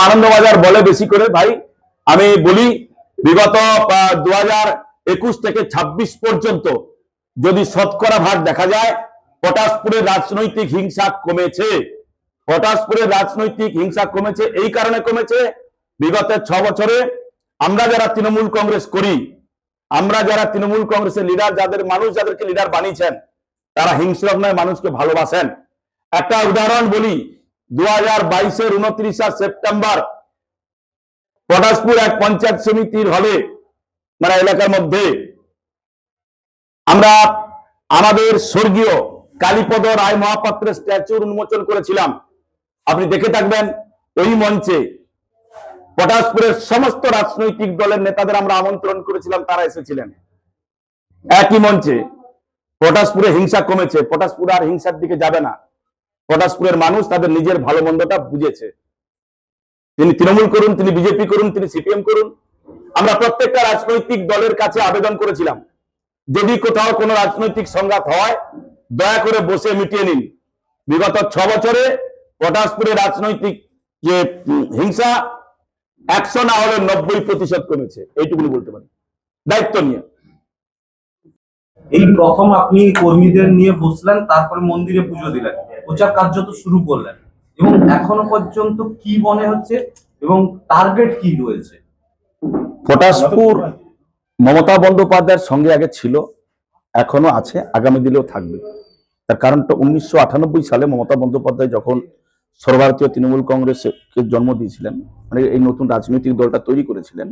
আনন্দবাজার বলে বেশি করে ভাই। আমি বলি বিগত 2021 থেকে 26 পর্যন্ত যদি শতকরা ভাগ দেখা যায়, পটাশপুরের রাজনৈতিক হিংসা কমেছে। পটাশপুরের রাজনৈতিক হিংসা কমেছে, এই কারণে কমেছে বিগত 6 বছরে আমরা যারা তৃণমূল কংগ্রেস করি, আমরা যারা তৃণমূল কংগ্রেসের লিডার, যাদের মানুষ যাদেরকে লিডার বানিয়েছেন, তারা হিংস্র নয়, মানুষকে ভালোবাসেন। একটা উদাহরণ বলি, 2022-এর 29 সেপ্টেম্বর পটাশপুর এক পঞ্চায়েত সমিতির হলে মানে এলাকার মধ্যে আমরা আমাদের স্বর্গীয় কালীপদ রায় মহাপাত্রের স্ট্যাচুর উন্মোচন করেছিলাম। আপনি দেখে থাকবেন, ওই মঞ্চে পটাশপুরের সমস্ত রাজনৈতিক দলের নেতাদের আমরা আমন্ত্রণ করেছিলাম, তারা এসেছিলেন। একই মঞ্চে পটাশপুরে হিংসা কমেছে, পটাশপুর আর হিংসার দিকে যাবে না। পটাশপুরের মানুষ তাদের নিজের ভালো মন্দটা বুঝেছে। তিনি তৃণমূল করুন, তিনি বিজেপি করুন, তিনি সিপিএম করুন, আমরা প্রত্যেকটা রাজনৈতিক দলের কাছে আবেদন করেছিলাম, যদি কোথাও কোনো রাজনৈতিক সংঘাত হয় দয়া করে বসে মিটিয়ে নিন। বিগত 6 বছরে পটাশপুরে রাজনৈতিক যে হিংসা 100 না হলে 90% কমেছে, এইটুকুনি বলতে পারি দায়িত্ব নিয়ে। এই প্রথম আপনি কর্মীদের নিয়ে বসলেন, তারপরে মন্দিরে পুজো দিলেন, প্রচার কার্য তো শুরু করলেন, এবং এখনো পর্যন্ত কি মনে হচ্ছে এবং টার্গেট কি রয়েছে? পটাশপুর মমতা বন্দ্যোপাধ্যায়ের সঙ্গে আগে ছিল, এখনো আছে, আগামী দিনেও থাকবে। তার কারণটা 1998 সালে মমতা বন্দ্যোপাধ্যায় যখন সর্বভারতীয় তৃণমূল কংগ্রেসকে জন্ম দিয়েছিলেন, মানে এই নতুন রাজনৈতিক দলটা তৈরি করেছিলেন,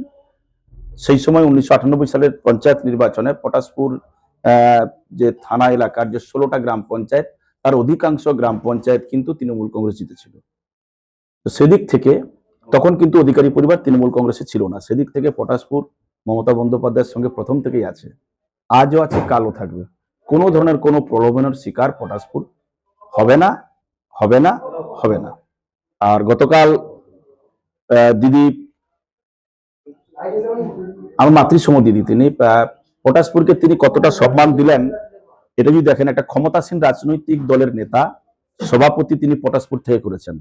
সেই সময় 1998 সালের পঞ্চায়েত নির্বাচনে পটাশপুর যে থানা এলাকার যে 16টা গ্রাম পঞ্চায়েত, তার অধিকাংশ গ্রাম পঞ্চায়েত কিন্তু তৃণমূল কংগ্রেস জিতেছিল। তো সেদিক থেকে তখন কিন্তু অধিকারী পরিবার তৃণমূল কংগ্রেসে ছিল না। সেদিক থেকে পটাশপুর মমতা বন্দ্যোপাধ্যায়ের সঙ্গে প্রথম থেকেই আছে, আজও আছে, কালও থাকবে। কোনো ধরনের কোনো প্রলোভনের শিকার পটাশপুর হবে না, হবে না, হবে না। আর গতকাল দিদি, আমার মাতৃসম দিদি, তিনি পটাশপুরকে তিনি কতটা সম্মান দিলেন এটা যদি দেখেন, একটা ক্ষমতাসীন রাজনৈতিক দলের নেতা সভাপতি তিনি পটাশপুর থেকে করেছেন।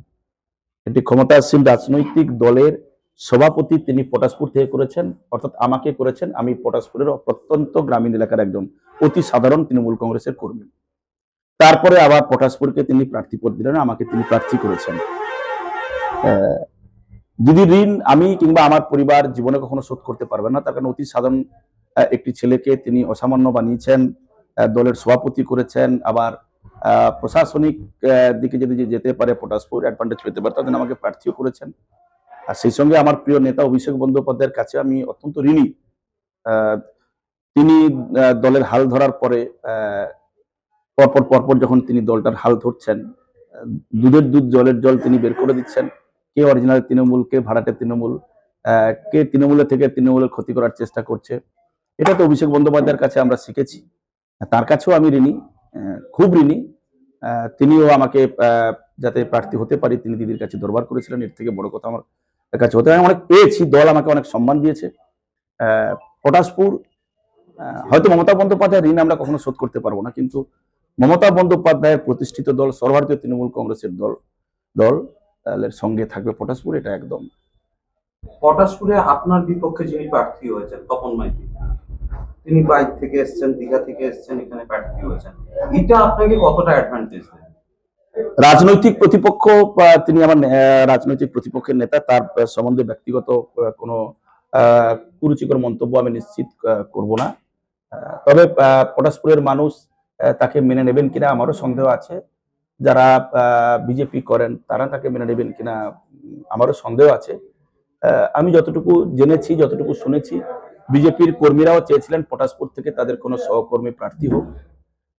একটি ক্ষমতাসীন রাজনৈতিক দলের সভাপতি তিনি পটাশপুর থেকে করেছেন, অর্থাৎ আমাকে করেছেন। আমি পটাশপুরের প্রত্যন্ত গ্রামীণ এলাকার একজন অতি সাধারণ তৃণমূল কংগ্রেসের কর্মী। তারপরে আবার পটাশপুরকে তিনি প্রার্থী পদ দিলেন, আমাকে তিনি প্রার্থী করেছেন। দিদির ঋণ আমি কিংবা আমার পরিবার জীবনে কখনো শোধ করতে পারবেন না। তার কারণ অতি সাধারণ একটি ছেলেকে তিনি অসামান্য বানিয়েছেন, দলের সভাপতি করেছেন, আবার প্রশাসনিক দিকে যদি যেতে পারে, পটাশপুর অ্যাডভান্টেজ পেতে পারে, তাদের আমাকে প্রার্থীও করেছেন। আর সেই সঙ্গে আমার প্রিয় নেতা অভিষেক বন্দ্যোপাধ্যায়ের কাছে আমি অত্যন্ত ঋণী। তিনি দলের হাল ধরার পরে পরপর যখন তিনি দলটার হাল ধরছেন, দুধের দুধ জলের জল তিনি বের করে দিচ্ছেন। কে অরিজিনাল তৃণমূল, কে ভাড়াটে তৃণমূল, কে তৃণমূলের থেকে তৃণমূলের ক্ষতি করার চেষ্টা করছে, এটা তো অভিষেক বন্দ্যোপাধ্যায়ের কাছে আমরা শিখেছি। তার কাছেও আমি ঋণী, খুব ঋণী। তিনিও আমাকে যাতে প্রার্থী হতে পারি তিনি দিদির কাছে দরবার করেছিলেন। এর থেকে বড় কথা আমার কাছে হতে আমি অনেক পেয়েছি, দল আমাকে অনেক সম্মান দিয়েছে। পটাশপুর হয়তো মমতা বন্দ্যোপাধ্যায়ের ঋণ আমরা কখনো শোধ করতে পারবো না, কিন্তু মমতা বন্দ্যোপাধ্যায়ের প্রতিষ্ঠিত দল সর্বভারতীয় তৃণমূল কংগ্রেসের দলের সঙ্গে থাকবে পটাশপুর, এটা একদম। পটাশপুরে আপনার বিপক্ষে যিনি প্রার্থী হয়েছেন তপন মাইতি, তিনি বাইরে থেকে এসেছেন, দীঘা থেকে এসেছেন, এখানে প্রার্থী হয়েছেন, এটা আপনাকে কতটা অ্যাডভান্টেজ দেয়? রাজনৈতিক প্রতিপক্ষ, তিনি আমার রাজনৈতিক প্রতিপক্ষের নেতা, তার সম্বন্ধে ব্যক্তিগত কোনো কুরুচিকর মন্তব্য আমি নিশ্চিত করব না। তবে পটাশপুরের মানুষ তাকে মেনে নেবেন কিনা আমারও সন্দেহ আছে। যারা বিজেপি করেন তারা তাকে মেনে নেবেন কিনা আমারও সন্দেহ আছে। আমি যতটুকু জেনেছি, যতটুকু শুনেছি, বিজেপির কর্মীরাও চেয়েছিলেন পটাশপুর থেকে তাদের কোনো সহকর্মী প্রার্থী হোক।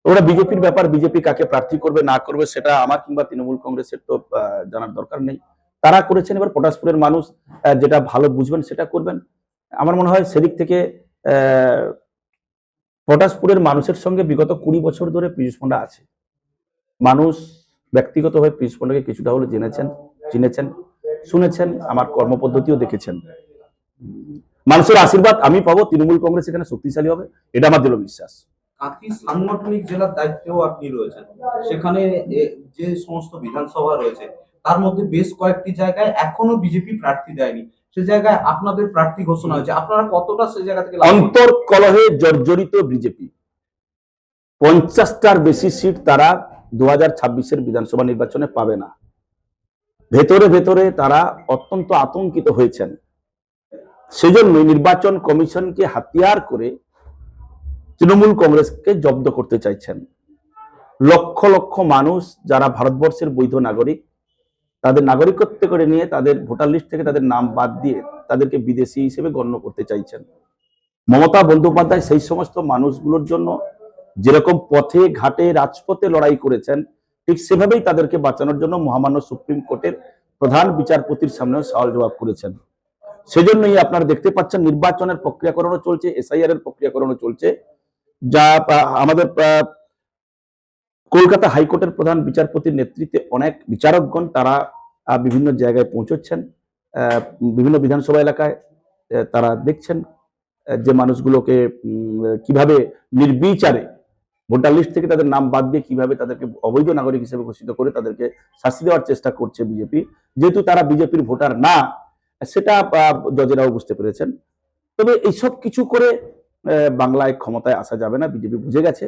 ওরা বিজেপির ব্যাপার, বিজেপি কাকে প্রার্থী করবে না করবে সেটা আমার কিংবা তৃণমূল কংগ্রেসের তো জানার দরকার নেই। তারা করেছেন, এবার পটাশপুরের মানুষ যেটা ভালো বুঝবেন সেটা করবেন। আমার মনে হয় সেদিক থেকে পটাশপুরের মানুষের সঙ্গে বিগত 20 বছর ধরে পীযূষ পণ্ডা আছে। মানুষ ব্যক্তিগতভাবে পীযূষ পণ্ডাকে কিছুটা হলে জেনেছেন, চিনেছেন, শুনেছেন, আমার কর্মপদ্ধতিও দেখেছেন। মানুষের আশীর্বাদ আমি পাবো, তৃণমূল কংগ্রেস এখানে শক্তিশালী হবে, এটা আমার দৃঢ় বিশ্বাস। কাঁথি সাংগঠনিক জেলার দায়িত্বেও আপনি রয়েছেন, সেখানে যে সমস্ত বিধানসভা রয়েছে তার মধ্যে বেশ কয়েকটি জায়গায় এখনো বিজেপি প্রার্থী দেয়নি, সে জায়গায় আপনাদের প্রার্থী ঘোষণা হয়েছে, আপনারা কতটা সে জায়গা থেকে লাভ? অন্তর কলহে জর্জরিত বিজেপি 50টার বেশি সিট তারা 2026-এর বিধানসভা নির্বাচনে পাবে না। ভেতরে ভেতরে তারা অত্যন্ত আতঙ্কিত হয়েছেন। সেজন্য নির্বাচন কমিশনকে হাতিয়ার করে তৃণমূল কংগ্রেসকে জব্দ করতে চাইছেন। লক্ষ লক্ষ মানুষ যারা ভারতবর্ষের বৈধ নাগরিক, তাদের নাগরিকত্ব করে নিয়ে তাদের ভোটার লিস্ট থেকে তাদের নাম বাদ দিয়ে তাদেরকে বিদেশি হিসেবে গণ্য করতে চাইছেন। মমতা বন্দ্যোপাধ্যায় সেই সমস্ত মানুষগুলোর জন্য যেরকম পথে ঘাটে রাজপথে লড়াই করেছেন, ঠিক সেভাবেই তাদেরকে বাঁচানোর জন্য মহামান্য সুপ্রিম কোর্টের প্রধান বিচারপতির সামনেও সওয়াল জবাব করেছেন। সেজন্যই আপনারা দেখতে পাচ্ছেন নির্বাচনের প্রক্রিয়াকরণও চলছে, এসআইআর এর প্রক্রিয়াকরণও চলছে, যা আমাদের কলকাতা হাইকোর্টের প্রধান বিচারপতির নেতৃত্বে অনেক বিচারকগণ তারা বিভিন্ন জায়গায় পৌঁছচ্ছেন, বিভিন্ন বিধানসভা এলাকায় তারা দেখছেন যে মানুষগুলোকে কিভাবে নির্বিচারে ভোটার লিস্ট থেকে তাদের নাম বাদ দিয়ে কিভাবে তাদেরকে অবৈধ নাগরিক হিসেবে ঘোষিত করে তাদেরকে শাস্তি দেওয়ার চেষ্টা করছে বিজেপি। যেহেতু তারা বিজেপির ভোটার না, সেটা জজেরাও বুঝতে পেরেছেন। তবে এইসব কিছু করে বাংলায় ক্ষমতায় আসা যাবে না, বিজেপি বুঝে গেছে।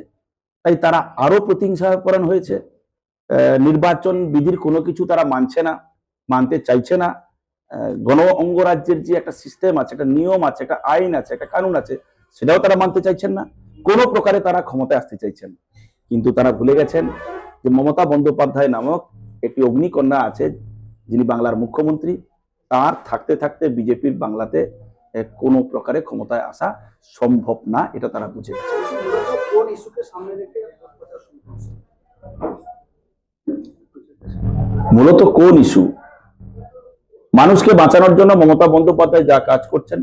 তাই তারা আরো প্রতিহিংসাপরায়ণ হয়েছে। নির্বাচন বিধির কোনো কিছু তারা মানছে না, মানতে চাইছে না। গণ অঙ্গরাজ্যের যে একটা সিস্টেম আছে, একটা নিয়ম আছে, একটা আইন আছে, একটা কানুন আছে, সেটাও তারা মানতে চাইছেন না। কোনো প্রকারে তারা ক্ষমতায় আসতে চাইছেন, কিন্তু তারা ভুলে গেছেন যে মমতা বন্দ্যোপাধ্যায় নামক একটি অগ্নিকন্যা আছে, যিনি বাংলার মুখ্যমন্ত্রী। তার থাকতে থাকতে বিজেপির বাংলাতে কোনো প্রকারে ক্ষমতায় আসা সম্ভব না, এটা তারা বুঝে গেছে। মূলত কোন ইস্যু? মানুষকে বাঁচানোর জন্য মমতা বন্দ্যোপাধ্যায় যা কাজ করছেন,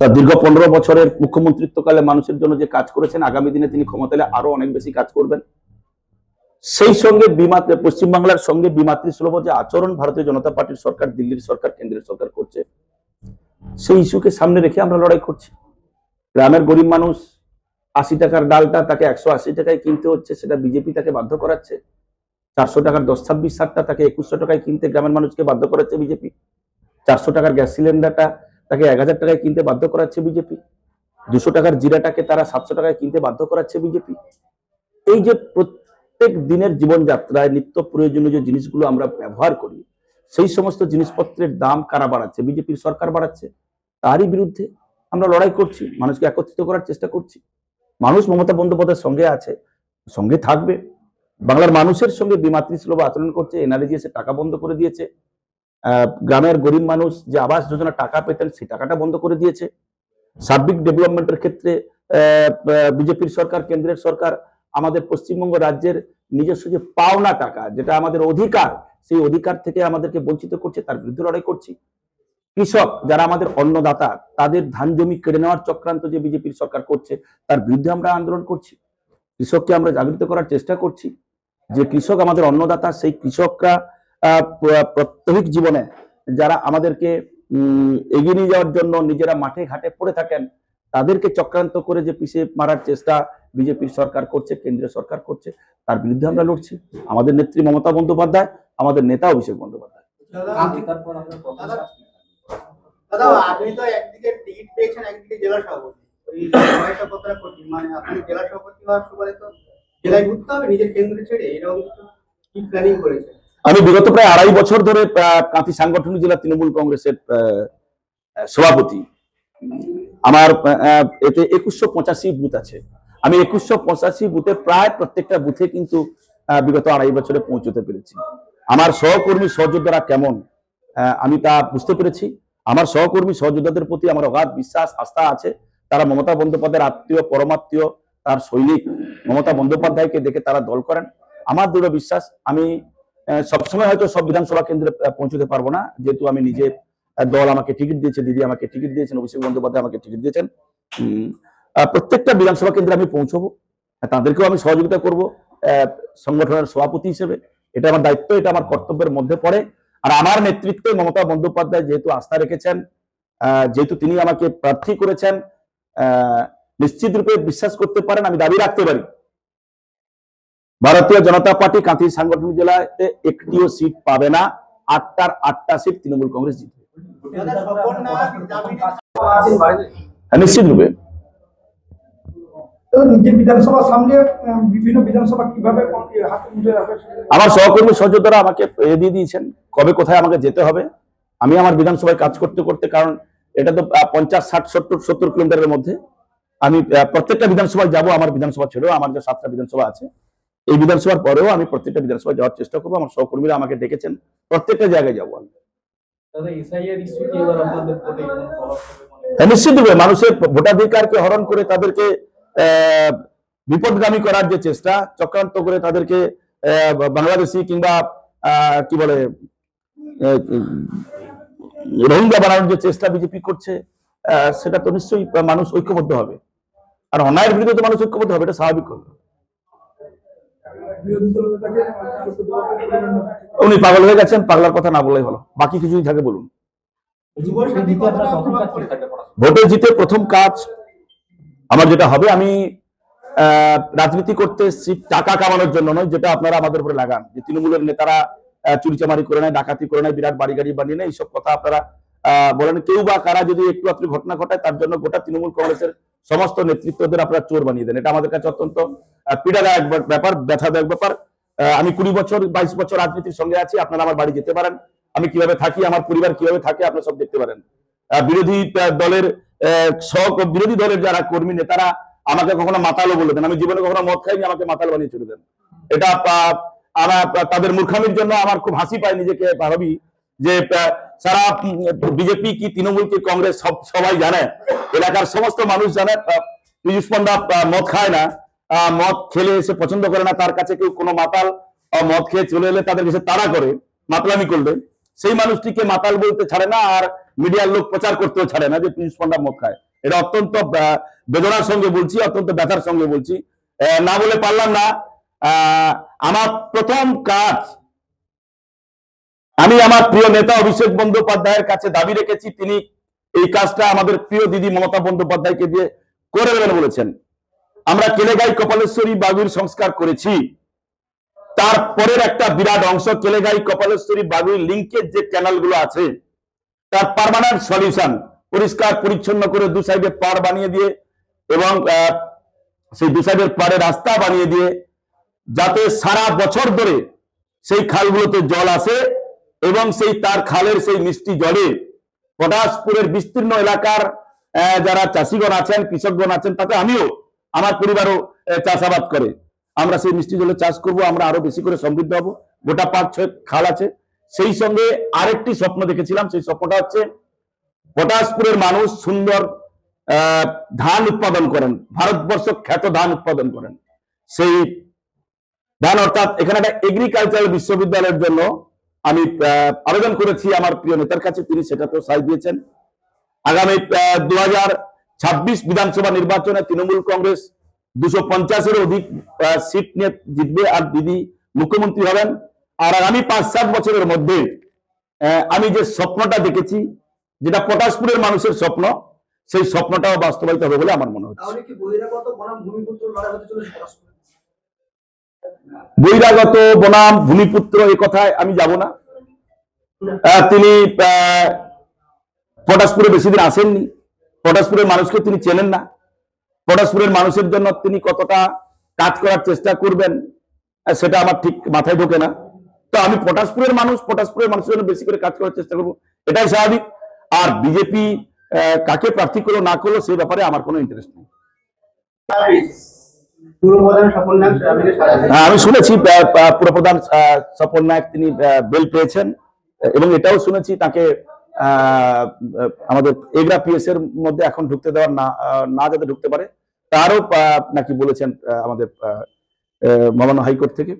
তার দীর্ঘ 15 বছরের মুখ্যমন্ত্রিত্বকালে মানুষের জন্য যে কাজ করেছেন, আগামী দিনে তিনি ক্ষমতা এলে আরো অনেক বেশি কাজ করবেন। সেই সঙ্গে পশ্চিমবাংলার সঙ্গে বিমাতৃসুলভ যে আচরণ ভারতীয় জনতা পার্টির সরকার, দিল্লির সরকার, কেন্দ্রের সরকার করছে, সেই ইস্যুকে সামনে রেখে আমরা লড়াই করছি। গ্রামের গরিব মানুষ 80 টাকার ডালটা তাকে 180 টাকায় কিনতে হচ্ছে, সেটা বিজেপি তাকে বাধ্য করাচ্ছে। 400 টাকার 10-26 সারটা তাকে 2100 টাকায় কিনতে গ্রামের মানুষকে বাধ্য করাচ্ছে বিজেপি। 400 টাকার গ্যাস সিলিন্ডারটা তাকে 1000 টাকায় কিনতে বাধ্য করাচ্ছে বিজেপি। 200 টাকার জিরাটাকে তারা 700 টাকায় কিনতে বাধ্য করাচ্ছে বিজেপি। এই যে প্রত্যেক দিনের জীবনযাত্রায় নিত্য প্রয়োজনীয় যে জিনিসগুলো আমরা ব্যবহার করি, সেই সমস্ত জিনিসপত্রের দাম কারা বাড়াচ্ছে? বিজেপির সরকার বাড়াচ্ছে। তারই বিরুদ্ধে আমরা লড়াই করছি, মানুষকে একত্রিত করার চেষ্টা করছি। মানুষ মমতা বন্দ্যোপাধ্যায়ের সঙ্গে আছে, সঙ্গে থাকবে। বাংলার মানুষের সঙ্গে বিমাতৃসুলভ আচরণ করছে, এনআরজি এসে টাকা বন্ধ করে দিয়েছে। গ্রামের গরিব মানুষ যে আবাস যোজনা টাকা পেতেন, সেই টাকাটা বন্ধ করে দিয়েছে। সার্বিক ডেভেলপমেন্টের ক্ষেত্রে বিজেপির সরকার, কেন্দ্রের সরকার আমাদের পশ্চিমবঙ্গ রাজ্যের নিজস্ব যে পাওনা টাকা, যেটা আমাদের অধিকার, সেই অধিকার থেকে আমাদেরকে বঞ্চিত করছে, তার বিরুদ্ধে লড়াই করছি। কৃষক যারা আমাদের অন্নদাতা, তাদের ধান জমি কেড়ে নেওয়ার চক্রান্ত যে বিজেপির সরকার করছে, তার বিরুদ্ধে আমরা আন্দোলন করছি। কৃষককে আমরা জাগৃত করার চেষ্টা করছি যে কৃষক আমাদের অন্নদাতা। সেই কৃষকরা প্রাত্যহিক জীবনে যারা আমাদেরকে এগিয়ে নিয়ে যাওয়ার জন্য নিজেরা মাঠে ঘাটে পড়ে থাকেন, তাদেরকে চক্রান্ত করে যে পিছিয়ে মারার চেষ্টা বিজেপির সরকার করছে, কেন্দ্রীয় সরকার করছে, তার বিরুদ্ধে আমরা লড়ছি। আমাদের নেত্রী মমতা বন্দ্যোপাধ্যায়, আমাদের নেতা অভিষেক বন্দ্যোপাধ্যায়। দাদা, আপনি তো একদিকে টিকিট পেয়েছেন, একদিকে জেলা সভাপতি। ওই লড়াইটা কতটা কঠিন? মানে আপনি জেলা সভাপতি হওয়ার সুবাদে তো জেলায় ঘুরতে হবে নিজের কেন্দ্র ছেড়ে, এরকম কি প্ল্যানিং করেছেন? আমি বিগত প্রায় 2.5 বছর ধরে কাঁথি সাংগঠনিক জেলা তৃণমূল কংগ্রেসের সভাপতি। আমার এতে 2185 বুথ আছে। আমি 2185 বুথে প্রায় প্রত্যেকটা বুথে কিন্তু বিগত 2.5 বছরে পৌঁছতে পেরেছি। আমার সহকর্মী সহযোদ্ধারা কেমন, আমি তা বুঝতে পেরেছি। আমার সহকর্মী সহযোদ্ধাদের প্রতি আমার অগাধ বিশ্বাস, আস্থা আছে। তারা মমতা বন্দ্যোপাধ্যায়ের আত্মীয়, পরমাত্মীয়, তার সৈনিক। মমতা বন্দ্যোপাধ্যায়কে দেখে তারা দল করেন। আমার দৃঢ় বিশ্বাস, আমি সবসময় হয়তো সব বিধানসভা কেন্দ্রে পৌঁছতে পারবো না, যেহেতু আমি নিজে, দল আমাকে টিকিট দিয়েছে, দিদি আমাকে টিকিট দিয়েছেন, অভিষেক বন্দ্যোপাধ্যায় আমাকে টিকিট দিয়েছেন। প্রত্যেকটা বিধানসভা কেন্দ্রে আমি পৌঁছবো, তাদেরকেও আমি সহযোগিতা করব সংগঠনের সভাপতি হিসেবে। এটা আমার দায়িত্ব, এটা আমার কর্তব্যের মধ্যে পড়ে। আর আমার নেতৃত্বে মমতা বন্দ্যোপাধ্যায় যেহেতু আস্থা রেখেছেন, যেহেতু তিনি আমাকে প্রার্থী করেছেন, নিশ্চিত রূপে বিশ্বাস করতে পারেন, আমি দাবি রাখতে পারি ভারতীয় জনতা পার্টি কাঁথি সাংগঠনিক জেলাতে একটিও সিট পাবে না। 8টার 8টা সিট তৃণমূল কংগ্রেস জিতবে। দাদা স্বপন নাগ জামিনে নিশ্চিত রূপে নিজের বিধানসভা সামনে বিভিন্ন বিধানসভা কিভাবে হাতে মুঠে রাখবে? আমার সহকর্মী সহযোদ্ধারা আমাকে এ দিয়ে দিয়েছেন কবে কোথায় আমাকে যেতে হবে। আমি আমার বিধানসভায় কাজ করতে করতে, কারণ এটা তো 50, 60, 70 কিলোমিটারের মধ্যে, আমি প্রত্যেকটা বিধানসভায় যাব। আমার বিধানসভা ছেড়েও আমার যে 7টা বিধানসভা আছে, এই বিধানসভার পরেও আমি প্রত্যেকটা বিধানসভায় যাওয়ার চেষ্টা করবো। আমার সহকর্মীরা আমাকে ডেকেছেন, প্রত্যেকটা জায়গায় যাবো আমি। নিশ্চিত রূপে মানুষের ভোটাধিকারকে হরণ করে তাদেরকে বিপদগামী করার যে চেষ্টা, চক্রান্ত করে তাদেরকে বাংলাদেশি কিংবা কি বলে রোহিঙ্গা বানানোর যে চেষ্টা বিজেপি করছে, সেটা তো নিশ্চয়ই মানুষ ঐক্যবদ্ধ হবে। আর অন্যায়ের বিরুদ্ধে তো মানুষ ঐক্যবদ্ধ হবে, এটা স্বাভাবিক হবে। বিরোধী দল নেতাকে উনি পাগল হয়ে গেছেন, পাগলার কথা না বললেই হলো। বাকি কিছুই থাকে বলুন। যুবসাথী কতটা প্রভাব পড়েছে? ভোটে জিতে প্রথম কাজ আমার যেটা হবে, আমি রাজনীতি করতে এসেছি টাকা কামানোর জন্য নয়, যেটা আপনারা আমাদের উপরে লাগান যে তৃণমূলের নেতারা চুরিচামারি করে নেয়, ডাকাতি করে নেয়, বিরাট বাড়ি গাড়ি বানিয়ে নেয়, এইসব কথা আপনারা বলেন। কেউ বা কারা যদি একটু আত্রি ঘটনা ঘটায়, তার জন্য গোটা তৃণমূল কংগ্রেসের সমস্ত নেতৃত্বদের আপনারা চোর বানিয়ে দেন। এটা আমাদের কাছে অত্যন্ত পীড়াদায়ক ব্যাপার, ব্যথাদায়ক ব্যাপার। আমি 20 বছর 22 বছর রাজনীতির সঙ্গে আছি। আপনারা আমার বাড়ি যেতে পারেন, আমি কিভাবে থাকি, আমার পরিবার কিভাবে থাকে, আপনারা সব দেখতে পারেন। বিরোধী দলের যারা কর্মী নেতারা আমাকে কখনো মাতালো বলে দেন। আমি জীবনে কখনো মদ খাইনি, আমাকে মাতাল বানিয়ে চলে দেন। এটা আমার তাদের মূর্খামির জন্য আমার খুব হাসি পায়। নিজেকে ভাবি যে সারা বিজেপি কি তৃণমূল কি কংগ্রেস সবাই জানে, এলাকার সমস্ত মানুষ জানে পীযূষ পণ্ডা মদ খায় না, মদ খেলে এসে পছন্দ করে না। তার কাছে কেউ কোনো মাতাল মদ খেয়ে চলে এলে তাদের কাছে তাড়া করে, মাতলামি করলে সেই মানুষটিকে মাতাল বলতে ছাড়ে না, আর মিডিয়ার লোক প্রচার করতেও ছাড়ে না যে পীযূষ পণ্ডা মদ খায়। এটা অত্যন্ত বেদনার সঙ্গে বলছি, অত্যন্ত ব্যথার সঙ্গে বলছি। না বলে পারলাম না। আমার প্রথম কাজ, আমি আমার প্রিয় নেতা অভিষেক বন্দ্যোপাধ্যায়ের কাছে দাবি রেখেছি, তিনি এই কাজটা আমাদের প্রিয় দিদি মমতা বন্দ্যোপাধ্যায়কে দিয়ে করে দেবেন বলেছেন। আমরা কেলেগাই কপালেশ্বরী বাগুর সংস্কার করেছি। তারপরের একটা বিরাট অংশ কেলেগাই কপালেশ্বরী বাগুই লিঙ্কের যে ক্যানালগুলো আছে, তার পার্মানেন্ট সলিউশন, পরিষ্কার পরিচ্ছন্ন করে দু সাইডে পাড় বানিয়ে দিয়ে এবং সেই দু সাইডের পাড়ে রাস্তা বানিয়ে দিয়ে, যাতে সারা বছর ধরে সেই খালগুলোতে জল আসে এবং সেই তার খালের সেই মিষ্টি জলে পটাশপুরের বিস্তীর্ণ এলাকার যারা চাষিগণ আছেন, কৃষকগণ আছেন, তাতে আমিও, আমার পরিবারও চাষাবাদ করে, আমরা সেই মিষ্টি জলে চাষ করব, আমরা আরো বেশি করে সমৃদ্ধ হব। গোটা 5-6 খাল আছে। সেই সঙ্গে আরেকটি স্বপ্ন দেখেছিলাম, সেই স্বপ্নটা হচ্ছে পটাশপুরের মানুষ সুন্দর ধান উৎপাদন করেন, ভারতবর্ষ খ্যাত ধান উৎপাদন করেন। সেই ধান, অর্থাৎ এখানে একটা এগ্রিকালচারাল বিশ্ববিদ্যালয়ের জন্য আমি আবেদন করেছি আমার প্রিয় নেতার কাছে, তিনি সেটাতেও সাই দিয়েছেন। আগামী 2026 বিধানসভা নির্বাচনে তৃণমূল কংগ্রেস 250-এর অধিক সিট নিয়ে জিতবে, আর দিদি মুখ্যমন্ত্রী হবেন। আর আগামী 5-7 বছরের মধ্যে আমি যে স্বপ্নটা দেখেছি, যেটা পটাশপুরের মানুষের স্বপ্ন, সেই স্বপ্নটাও বাস্তবায়িত হবে বলে আমার মনে হচ্ছে। তাহলে কি বহিরাগত বনাম ভূমিপুত্র লড়াই হতে চলেছে? বহিরাগত বনাম ভূমিপুত্র এ কথায় আমি যাব না। তিনি পটাশপুরে বেশি দিন আসেননি, পটাশপুরের মানুষকে তিনি চেনেন না। পটাশপুরের মানুষের জন্য তিনি কতটা কাজ করার চেষ্টা করবেন সেটা আমার ঠিক মাথায় ঢোকে না। তো আমি পটাশপুরের মানুষের জন্য বেশি করে কাজ করার চেষ্টা করবো, এটাই স্বাভাবিক। আর বিজেপি কাকে প্রার্থী করলো না করলো সেই ব্যাপারে আমার কোনো ইন্টারেস্ট নেই। পুরপ্রধান স্বপন নাগ জামিনে সাজা দিয়েছে। আমি শুনেছি পুরপ্রধান স্বপন নায়ক তিনি বেল পেয়েছেন, এবং এটাও শুনেছি তাকে আমাদের এগরা পিএস এর মধ্যে এখন ঢুকতে দেওয়ার না যাতে ঢুকতে পারে, তারও নাকি বলেছেন আমাদের মহামান্য হাইকোর্ট থেকে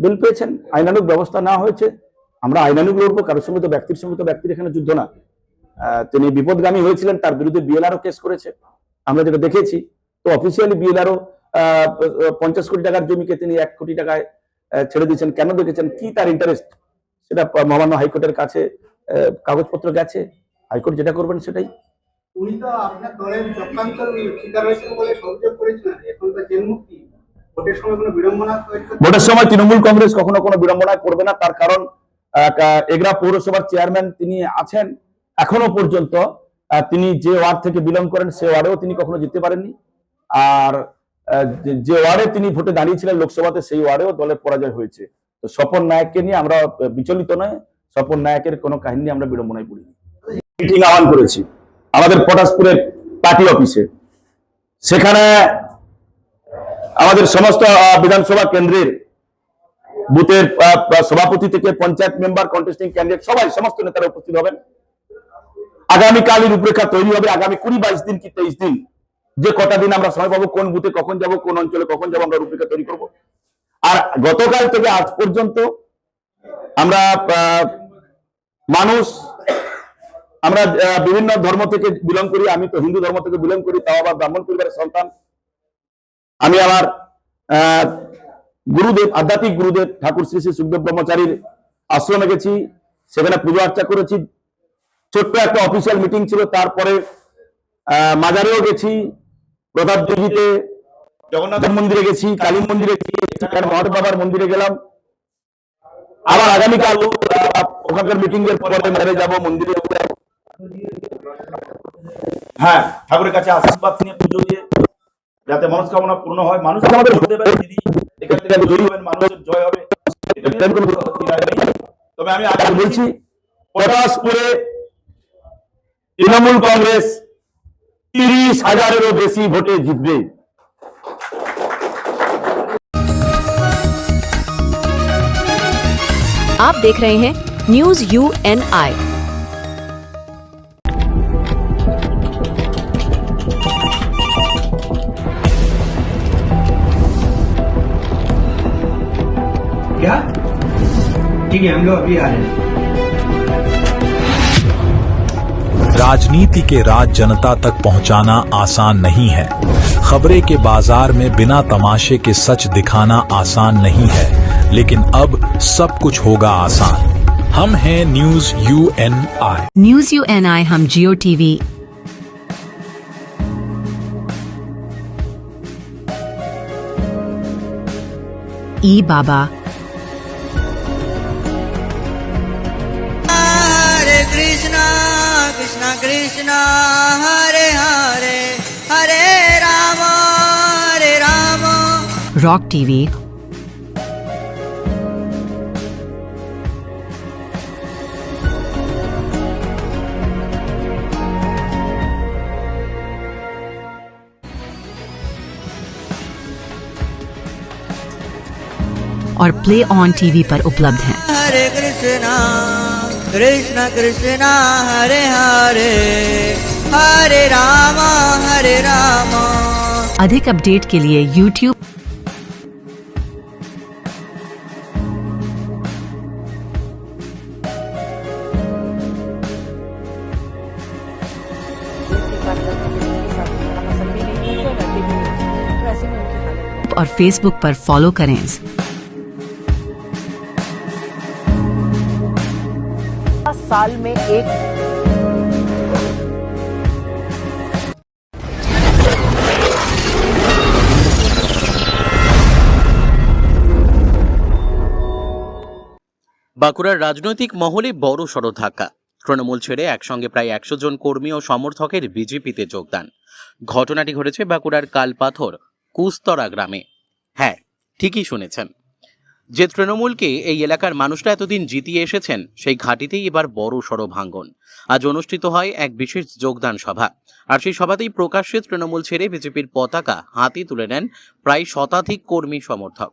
বেল পেয়েছেন। আইনানুগ ব্যবস্থা নেওয়া হয়েছে, আমরা আইনানুগ লড়বো। কারোর সঙ্গে তো ব্যক্তির এখানে যুদ্ধ না। তিনি বিপদগামী হয়েছিলেন, তার বিরুদ্ধে বিএলআরও কেস করেছে, আমরা যেটা দেখেছি। তো অফিসিয়ালি বিএলআরও 50 কোটি টাকার জমিকে তিনি 1 কোটি টাকায় ছেড়ে দিয়েছেন। কেন দেখেছেন, কি তার ইন্টারেস্ট, সেটা মহামান্য হাইকোর্টের কাছে কাগজপত্র গেছে। হাইকোর্ট যেটা করবেন সেটাই। উনি তো আপনার দলের চক্রান্ত শিকার হয়েছেন বলে অভিযোগ করেছিলেন, এখন তো জেল মুক্তি। ভোটের সময় কোনো বিড়ম্বনা তৈরি করতে ভোটের সময় তৃণমূল কংগ্রেস কখনো কোনো বিড়ম্বনা করবে না, তার কারণ এগরা পৌরসভার চেয়ারম্যান তিনি আছেন, এখনো পর্যন্ত তিনি যে ওয়ার্ড থেকে বিলং করেন সে ওয়ার্ডেও তিনি কখনো জিততে পারেননি। আর যে ওয়ার্ডে তিনি ভোটে দাঁড়িয়েছিলেন লোকসভাতে, সেই ওয়ার্ডেও দলের পরাজয় হয়েছে। তো স্বপন নায়ককে নিয়ে আমরা বিচলিত নয়, স্বপন নায়কের কোনো কাহিনী নিয়ে আমরা বিড়ম্বনায় পড়িনি। মিটিং আহ্বান করেছি আমাদের পটাশপুরের পার্টি অফিসে, সেখানে আমাদের সমস্ত বিধানসভা কেন্দ্রের বুথের সভাপতি থেকে পঞ্চায়েত মেম্বার, কন্টেস্টিং ক্যান্ডিডেট সবাই, সমস্ত নেতারা উপস্থিত হবেন। আগামীকাল রূপরেখা তৈরি হবে, আগামী 20-22 দিন কি 23 দিন, যে কটা দিন আমরা সময় পাবো, কোন বুথে কখন যাব, কোন অঞ্চলে কখন যাব, আমরা রূপরেখা তৈরি করব। আর গতকাল থেকে আজ পর্যন্ত আমরা আমরা বিভিন্ন ধর্ম থেকে বিলং করি। আমি তো হিন্দু ধর্ম থেকে বিলং করি, তাও আবার ব্রাহ্মণ পরিবারের সন্তান। আমি আমার গুরুদেব, আধ্যাত্মিক গুরুদেব ঠাকুর শ্রী শ্রী সুখদেব ব্রহ্মচারীর আশ্রমে গেছি, সেখানে পুজো আর্চা করেছি। ছোট্ট একটা অফিসিয়াল মিটিং ছিল, তারপরে মাজারেও গেছি, প্রতাপ দিঘিতে জগন্নাথ মন্দিরে গেছি, কালী মন্দিরে গেছি, মহাদেব বাবার মন্দিরে গেলাম। আবার আগামীকাল ওখানকার মিটিং এর পরে মেরে যাব, মন্দিরে যাব। হ্যাঁ, ঠাকুরের কাছে আশীর্বাদ নিয়ে পুজো দিয়ে যাতে মনস্কামনা পূর্ণ হয়। মানুষ আমাদের দিদি এখান থেকে জয়ী হবেন, মানুষের জয় হবে, তবে আমি আগে বলছি পটাশপুরে তৃণমূল কংগ্রেস 30,000-এরও বেশি ভোটে জিতবে। आप देख रहे हैं न्यूज UNI। क्या ठीक है, हम लोग अभी आ रहे हैं। राजनीति के राज जनता तक पहुंचाना आसान नहीं है। खबरें के बाजार में बिना तमाशे के सच दिखाना आसान नहीं है, लेकिन अब सब कुछ होगा आसान। हम हैं न्यूज UNI। न्यूज UNI हम जियो टीवी, ई बाबा, हरे कृष्णा कृष्णा कृष्णा हरे हरे हरे राम रॉक टीवी, और प्ले ऑन टीवी पर उपलब्ध हैं। हरे कृष्णा कृष्णा कृष्णा हरे हरे हरे राम अधिक अपडेट के लिए YouTube और Facebook पर फॉलो करें। साल में एक বাঁকুড়ার রাজনৈতিক মহলে বড় সড় ধাক্কা। তৃণমূল ছেড়ে একসঙ্গে প্রায় 100 জন কর্মী ও সমর্থকের বিজেপিতে যোগদান। ঘটনাটি ঘটেছে বাঁকুড়ার কালপাথর কুস্তরা গ্রামে। হ্যাঁ, ঠিকই শুনেছেন, যে তৃণমূলকে এই এলাকার মানুষরা এতদিন জিতিয়ে এসেছেন, সেই ঘাঁটিতেই এবার বড় সড় ভাঙ্গন। আজ অনুষ্ঠিত হয় এক বিশেষ যোগদান সভা, আর সেই সভাতেই প্রকাশ্যে তৃণমূল ছেড়ে বিজেপির পতাকা হাতে তুলে নেন প্রায় শতাধিক কর্মী সমর্থক।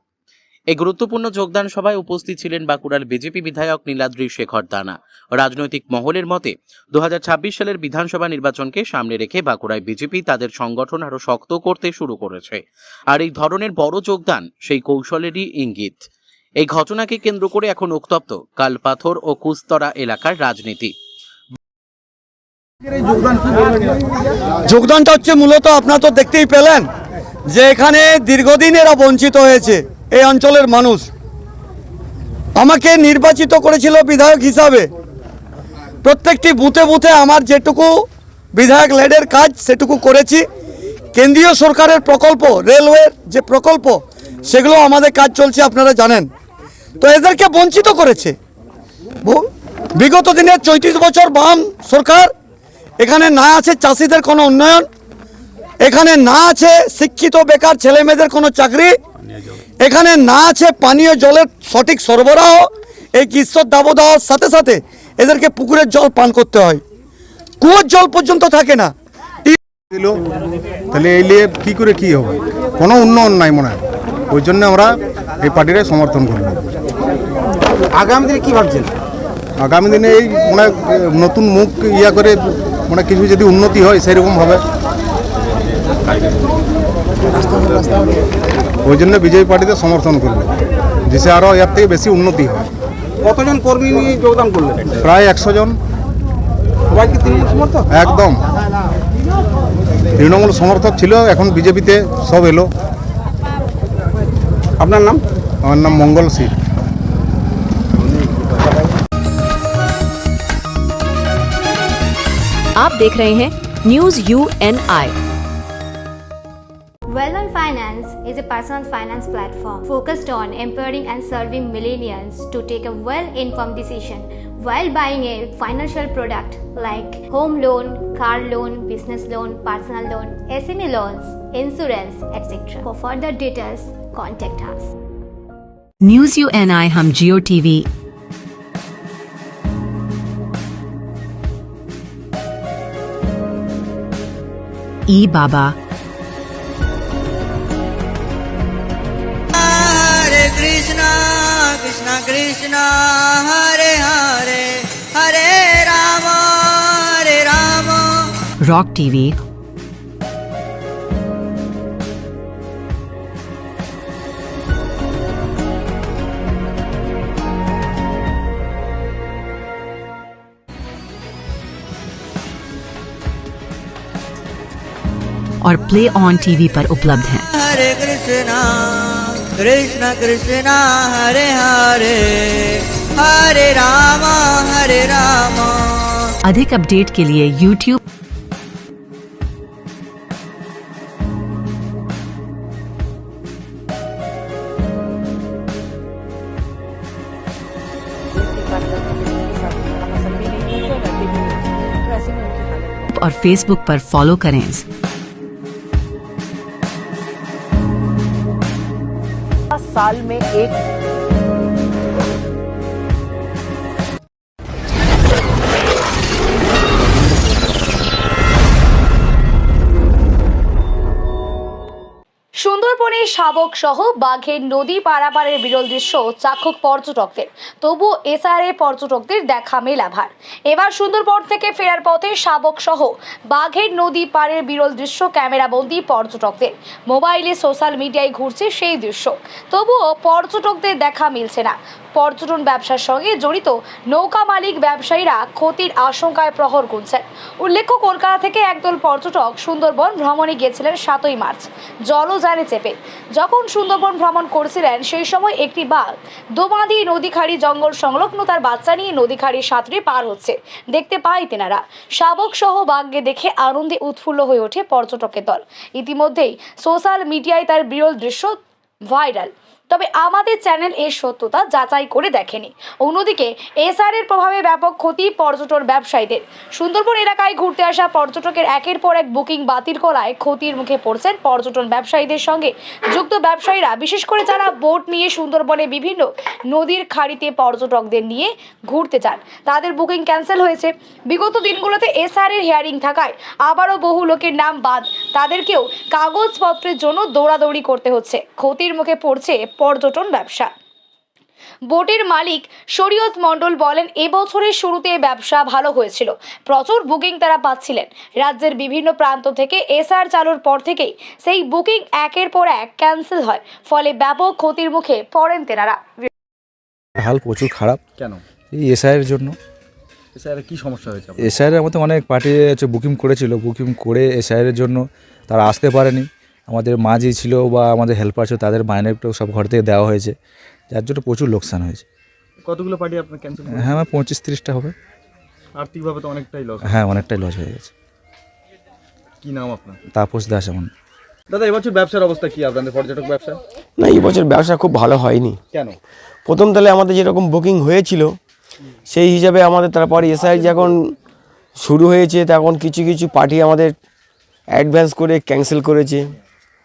এই গুরুত্বপূর্ণ যোগদান সভায় উপস্থিত ছিলেন বাঁকুড়ার বিজেপি বিধায়ক নীলাদ্রি শেখর দানা। রাজনৈতিক মহলের মতে 2026 সালের বিধানসভা নির্বাচনকে সামনে রেখে বাঁকুড়ায় বিজেপি তাদের সংগঠন আরো শক্ত করতে শুরু করেছে, আর এই ধরনের বড় যোগদান সেই কৌশলেরই ইঙ্গিত। এই ঘটনাকে কেন্দ্র করে এখন উত্তপ্ত কালপাথর ও কুস্তরা এলাকার রাজনীতি। যোগদানটা হচ্ছে মূলত আপনারা তো দেখতেই পেলেন যে এখানে দীর্ঘদিন এরা বঞ্চিত হয়েছে। এই অঞ্চলের মানুষ আমাকে নির্বাচিত করেছিল বিধায়ক হিসাবে। প্রত্যেকটি বুথে বুথে আমার যেটুকু বিধায়ক লেডের কাজ সেটুকু করেছি। কেন্দ্রীয় সরকারের প্রকল্প, রেলওয়ের যে প্রকল্প, সেগুলো আমাদের কাজ চলছে, আপনারা জানেন। তো এদেরকে বঞ্চিত করেছে বিগত দিনে 34 বছর বাম সরকার। এখানে না আছে চাষিদের কোনো উন্নয়ন, এখানে না আছে শিক্ষিত বেকার ছেলে মেয়েদের কোনো চাকরি, এখানে না আছে পানীয় জলের সঠিক সরবরাহ। এই গ্রীষ্মর দাবদাহর সাথে সাথে এদেরকে পুকুরের জল পান করতে হয়, কুয়োর জল পর্যন্ত থাকে না। দিল তাহলে এই নিয়ে কী করে কী হবে, কোনো উন্নয়ন নাই মনে হয়। ওই জন্য আমরা এই পার্টিটাই সমর্থন করব। আগামী দিনে কি ভাবছেন? আগামী দিনে এই মানে নতুন মুখ ইয়া করে মানে কিছু যদি উন্নতি হয় সেরকম হবে, ওই জন্য বিজেপি পার্টিতে সমর্থন করব, যাতে আরও এর থেকে বেশি উন্নতি হয়। কতজন কর্মী নিয়ে যোগদান করলেন? প্রায় 100 জন। সবাই কি তৃণমূল সমর্থক? একদম তৃণমূল সমর্থক ছিল, এখন বিজেপিতে সব এলো। আপনার নাম? আমার নাম মঙ্গল সিং। आप देख रहे हैं news UNI। Wellman Finance is a personal finance platform focused on empowering and serving millennials to take a well-informed decision while buying a financial product like home loan, car loan, business loan, personal loan, SME loans, insurance, etc. For further details, contact us. News UNI हम जियो TV, ई बाबा, Hare Krishna, Krishna Krishna, Hare Hare, Hare Rama, Hare Rama. Rock TV, और play on TV पर उपलब्ध हैं। Hare Krishna, Krishna Krishna, Hare Hare, Hare Rama, Hare Rama. अधिक update के लिए YouTube और Facebook पर फॉलो करें। साल में एक সুন্দরবনে শাবক সহ বাঘের নদী পারাপারের বিরল দৃশ্য চাক্ষুষ পর্যটকদের, তবু এসআরএ পর্যটকদের দেখা মেলাভার। এবার সুন্দরবন থেকে ফেরার পথে শাবক সহ বাঘের নদী পাড়ের বিরল দৃশ্য ক্যামেরাবন্দি পর্যটকদের। মোবাইলে সোশ্যাল মিডিয়ায় ঘুরছে সেই দৃশ্য, তবুও পর্যটকদের দেখা মিলছে না। পর্যটন ব্যবসার সঙ্গে জড়িত নৌকা মালিক ব্যবসায়ীরা ক্ষতির আশঙ্কায় প্রহর গুনছেন। উল্লেখ্য, কলকাতা থেকে একদল পর্যটক সুন্দরবন ভ্রমণে গিয়েছিলেন 7ই মার্চ জলযানে চেপে। যখন সুন্দরবন ভ্রমণ করছিলেন সেই সময় একটি বাঘ দোমাদি নদীখাড়ি জঙ্গল সংলগ্ন তার বাচ্চা নিয়ে নদীখাড়ি সাঁতরে পার হচ্ছে দেখতে পায় তেনারা। শাবক সহ বাঘকে দেখে আনন্দে উৎফুল্ল হয়ে ওঠে পর্যটকের দল। ইতিমধ্যেই সোশ্যাল মিডিয়ায় তার বিরল দৃশ্য ভাইরাল, তবে আমাদের চ্যানেল এর সত্যতা যাচাই করে দেখেনি। অন্যদিকে এসআরের প্রভাবে ব্যাপক ক্ষতি পর্যটন ব্যবসায়ীদের। সুন্দরবন এলাকায় ঘুরতে আসা পর্যটকের একের পর এক বুকিং বাতিল করায় ক্ষতির মুখে পড়ছেন পর্যটন ব্যবসায়ীদের সঙ্গে যুক্ত ব্যবসায়ীরা, বিশেষ করে যারা বোট নিয়ে সুন্দরবনে বিভিন্ন নদীর খাড়িতে পর্যটকদের নিয়ে ঘুরতে যান, তাদের বুকিং ক্যান্সেল হয়েছে। বিগত দিনগুলোতে এসআরের হিয়ারিং থাকায় আবারও বহু লোকের নাম বাদ, তাদেরকেও কাগজপত্রের জন্য দৌড়াদৌড়ি করতে হচ্ছে। ক্ষতির মুখে পড়ছে পর্যটন ব্যবসা। বোটের মালিক শরীয়ত মণ্ডল বলেন, এবছরের শুরুতে ব্যবসা ভালো হয়েছিল, প্রচুর বুকিং তারা পাচ্ছিলেন। রাজ্যের বিভিন্ন প্রান্ত থেকে এসআর চালুর পর থেকেই সেই বুকিং একের পর এক ক্যান্সেল হয়, ফলে ব্যাপক ক্ষতির মুখে পড়েন তেনারা। হাল প্রচুর খারাপ। কেন? এই এসআইয়ের জন্য। এসআইয়ের কি সমস্যা হয়েছে? এসআইয়ের মধ্যে অনেক পার্টি বুকিং করেছিল, বুকিং করে এসআইয়ের জন্য তারা আসতে পারেনি। আমাদের মাঝি ছিল বা আমাদের হেল্পার ছিল, তাদের মাইনেটাও সব ঘর থেকে দেওয়া হয়েছে, যার জন্য প্রচুর লোকসান হয়েছে। কতগুলো পার্টি আপনার ক্যান্সেল? হ্যাঁ, আমার 25-30টা হবে। আর্থিকভাবে তো অনেকটাই লস। হ্যাঁ, অনেকটাই লস হয়ে গেছে। কি নাম আপনার? তাপস দাস। এমন দাদা এবছর ব্যবসার অবস্থা কি আপনাদের পর্যটক ব্যবসা? না, এই বছর ব্যবসা খুব ভালো হয়নি। কেন? প্রথম তাহলে আমাদের যেরকম বুকিং হয়েছিল সেই হিসাবে আমাদের তারপর এসআই যখন শুরু হয়েছে তখন কিছু কিছু পার্টি আমাদের অ্যাডভান্স করে ক্যান্সেল করেছে,